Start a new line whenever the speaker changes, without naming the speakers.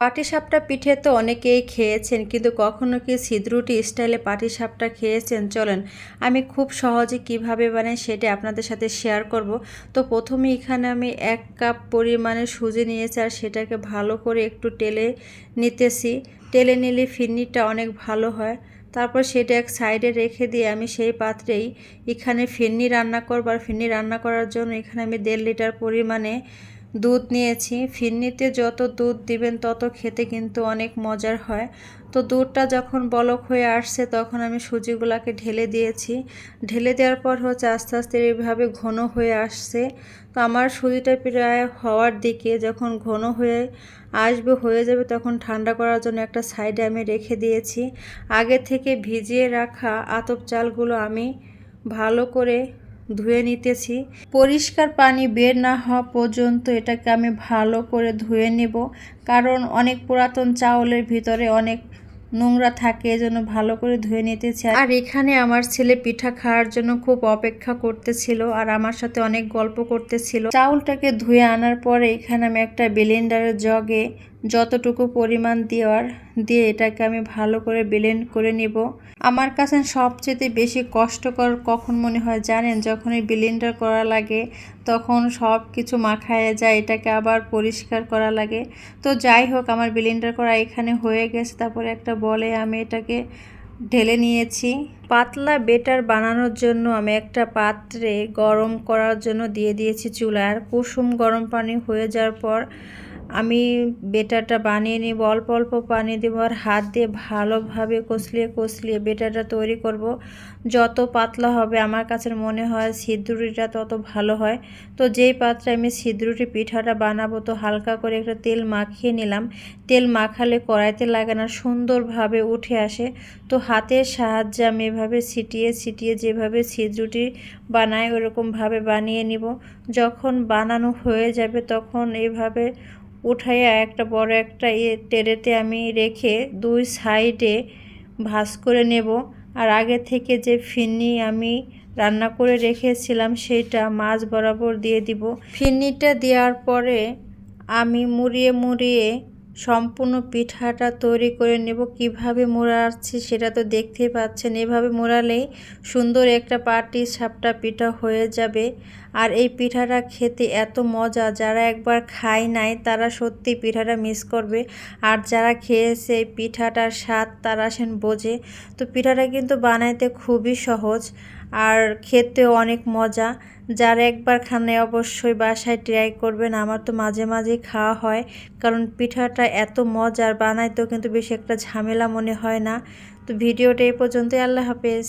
পাটিসাপটা পিঠে তো অনেকেই খেয়েছেন, কিন্তু কখনো কি ছিদ্রুটি স্টাইলে পাটিসাপটা খেয়েছেন? চলেন আমি খুব সহজে কিভাবে বানাই সেটা আপনাদের সাথে শেয়ার করব। তো প্রথমে এখানে আমি 1 কাপ পরিমাণে সুজি নিয়েছি, আর সেটাকে ভালো করে একটু টেলে নিতেছি। টেলে নিলে ফিরনিটা অনেক ভালো হয়। তারপর সেটা এক সাইডে রেখে দিয়ে আমি সেই পাত্রেই এখানে ফিরনি রান্না করব। আর ফিরনি রান্না করার জন্য এখানে আমি 1.5 লিটার পরিমাণে দুধ নিয়েছি। ফিরনিতে যত দুধ দিবেন তত খেতে কিন্তু অনেক মজার হয়। তো দুধটা যখন বলক হয়ে আসছে তখন আমি সুজিগুলাকে ঢেলে দিয়েছি। ঢেলে দেওয়ার পর আস্তে আস্তে এইভাবে ঘন হয়ে আসছে। তো আমার সুজিটা প্রায় হওয়ার দিকে, যখন ঘন হয়ে যাবে তখন ঠান্ডা করার জন্য একটা সাইডে আমি রেখে দিয়েছি। আগে থেকে ভিজিয়ে রাখা আতপ চালগুলো আমি ভালো করে ধুয়ে নিতেছি। পরিষ্কার পানি বের না হওয়া পর্যন্ত এটাকে আমি ভালো করে ধুয়ে নেব, কারণ অনেক পুরাতন চাউলের ভিতরে অনেক নোংরা থাকে, এজন্য ভালো করে ধুয়ে নিতেছি। আর এখানে আমার ছেলে পিঠা খাওয়ার জন্য খুব অপেক্ষা করতেছিল আর আমার সাথে অনেক গল্প করতেছিল। চাউলটাকে ধুয়ে আনার পরে এখানে আমি একটা ব্লেন্ডারের জগে যতটুকু পরিমাণ দিয়ে এটাকে আমি ভালো করে ব্লেন্ড করে নিব। আমার কাছে সবচেয়ে বেশি কষ্টকর কখন মনে হয় জানেন? যখন এই ব্লেন্ডার করা লাগে তখন সব কিছু মাখায় যায়, এটাকে আবার পরিষ্কার করা লাগে। তো যাই হোক, আমার ব্লেন্ডার করা এখানে হয়ে গেছে। তারপরে একটা বলে আমি এটাকে ঢেলে নিয়েছি। পাতলা বেটার বানানোর জন্য আমি একটা পাত্রে গরম করার জন্য দিয়ে দিয়েছি চুলার। কুসুম গরম পানি হয়ে যাওয়ার পর আমি বেটারটা বানিয়ে নিব। অল্প অল্প পানি দেব আর হাত দিয়ে ভালোভাবে কষলিয়ে বেটারটা তৈরি করব। যত পাতলা হবে আমার কাছে মনে হয় ছিদ্রুটিটা তত ভালো হয়। তো যেই পাত্রে আমি ছিদ্রুটি পিঠাটা বানাবো, তো হালকা করে একটা তেল মাখিয়ে নিলাম। তেল মাখালে কড়াইতে লাগে না, সুন্দরভাবে উঠে আসে। তো হাতের সাহায্যে আমি এভাবে ছিটিয়ে যেভাবে ছিদ্রুটি বানাই ওরকমভাবে বানিয়ে নিব। যখন বানানো হয়ে যাবে তখন এইভাবে উঠাইয়া একটা বড় একটা টেরেতে আমি রেখে দুই সাইডে ভাঁজ করে নেব। আর আগে থেকে যে ফিরনি আমি রান্না করে রেখেছিলাম সেটা মাছ বরাবর দিয়ে দিব। ফিরনিটা দেওয়ার পরে আমি মুড়িয়ে সম্পূর্ণ পিঠাটা তৈরি করে নেব। কিভাবে মোড়াচ্ছি সেটা তো দেখতেই পাচ্ছেন। এভাবে মোড়ালেই সুন্দর একটা পাটিসাপটা পিঠা হয়ে যাবে। আর এই পিঠাটা খেতে এত মজা, যারা একবার খায় নাই তারা সত্যি পিঠাটা মিস করবে। আর যারা খেয়েছে এই পিঠাটার স্বাদ তারা বোঝে। তো পিঠাটা কিন্তু বানাইতে খুবই সহজ আর খেতেও অনেক মজা। যারা একবার খান নাই অবশ্যই বাসায় ট্রাই করবেন। আমার তো মাঝে মাঝেই খাওয়া হয়, কারণ পিঠাটা এত মজার, বানাইতেও কিন্তু বেশি একটা ঝামেলা মনে হয় না। তো ভিডিওটা এই পর্যন্তই। আল্লাহ হাফেজ।